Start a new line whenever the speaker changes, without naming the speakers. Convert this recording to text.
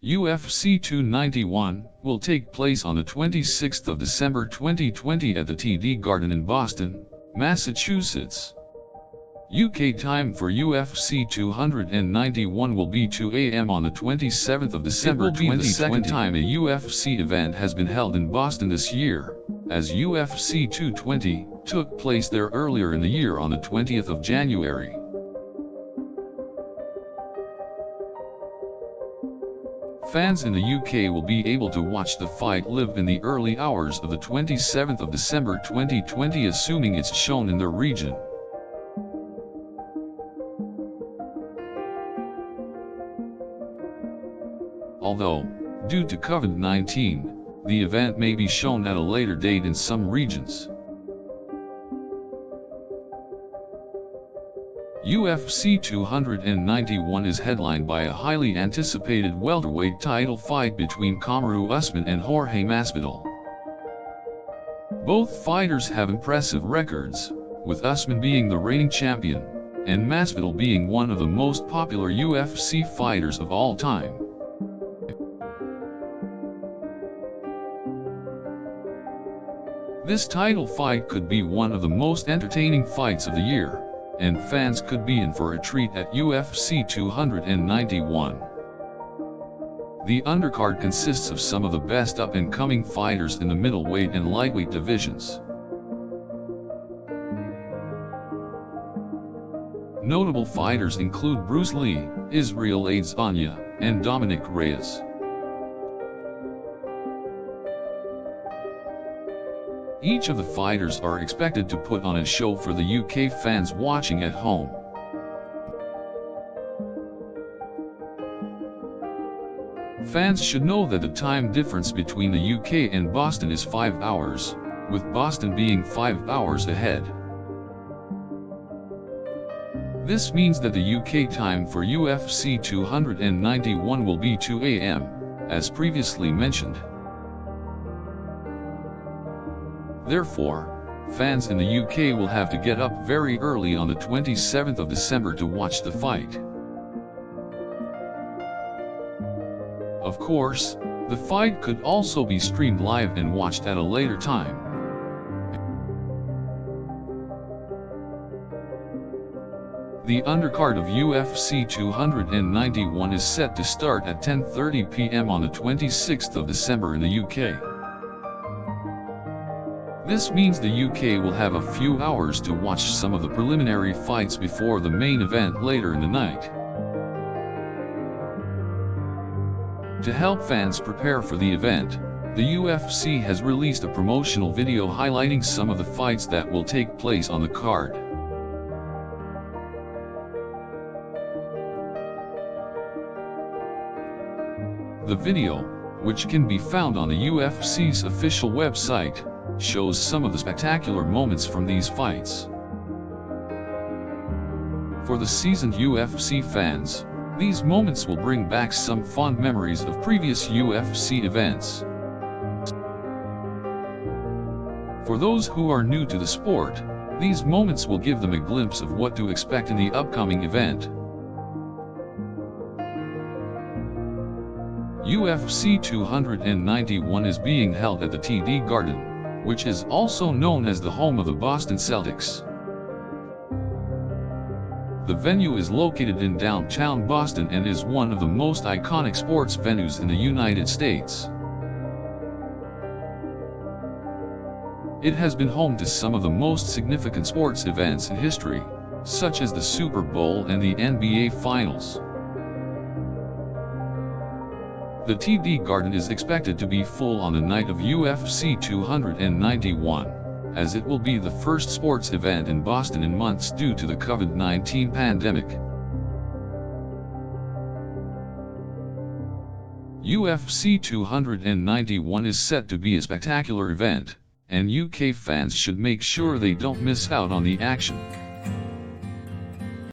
UFC 291 will take place on the 26th of December 2020 at the TD Garden in Boston, Massachusetts. UK time for UFC 291 will be 2 a.m. on the 27th of December 2020. It will be the second time a UFC event has been held in Boston this year, as UFC 220 took place there earlier in the year on the 20th of January. Fans in the UK will be able to watch the fight live in the early hours of the 27th of December 2020, assuming it's shown in their region. Although, due to COVID-19, the event may be shown at a later date in some regions. UFC 291 is headlined by a highly anticipated welterweight title fight between Kamaru Usman and Jorge Masvidal. Both fighters have impressive records, with Usman being the reigning champion, and Masvidal being one of the most popular UFC fighters of all time. This title fight could be one of the most entertaining fights of the year, and fans could be in for a treat at UFC 291. The undercard consists of some of the best up-and-coming fighters in the middleweight and lightweight divisions. Notable fighters include Bruce Lee, Israel Adesanya, and Dominic Reyes. Each of the fighters are expected to put on a show for the UK fans watching at home. Fans should know that the time difference between the UK and Boston is 5 hours, with Boston being 5 hours ahead. This means that the UK time for UFC 291 will be 2 a.m., as previously mentioned. Therefore, fans in the UK will have to get up very early on the 27th of December to watch the fight. Of course, the fight could also be streamed live and watched at a later time. The undercard of UFC 291 is set to start at 10:30 p.m. on the 26th of December in the UK. This means the UK will have a few hours to watch some of the preliminary fights before the main event later in the night. To help fans prepare for the event, the UFC has released a promotional video highlighting some of the fights that will take place on the card. The video, which can be found on the UFC's official website, shows some of the spectacular moments from these fights. For the seasoned UFC fans, these moments will bring back some fond memories of previous UFC events. For those who are new to the sport, these moments will give them a glimpse of what to expect in the upcoming event. UFC 291 is being held at the TD Garden, which is also known as the home of the Boston Celtics. The venue is located in downtown Boston and is one of the most iconic sports venues in the United States. It has been home to some of the most significant sports events in history, such as the Super Bowl and the NBA Finals. The TD Garden is expected to be full on the night of UFC 291, as it will be the first sports event in Boston in months due to the COVID-19 pandemic. UFC 291 is set to be a spectacular event, and UK fans should make sure they don't miss out on the action.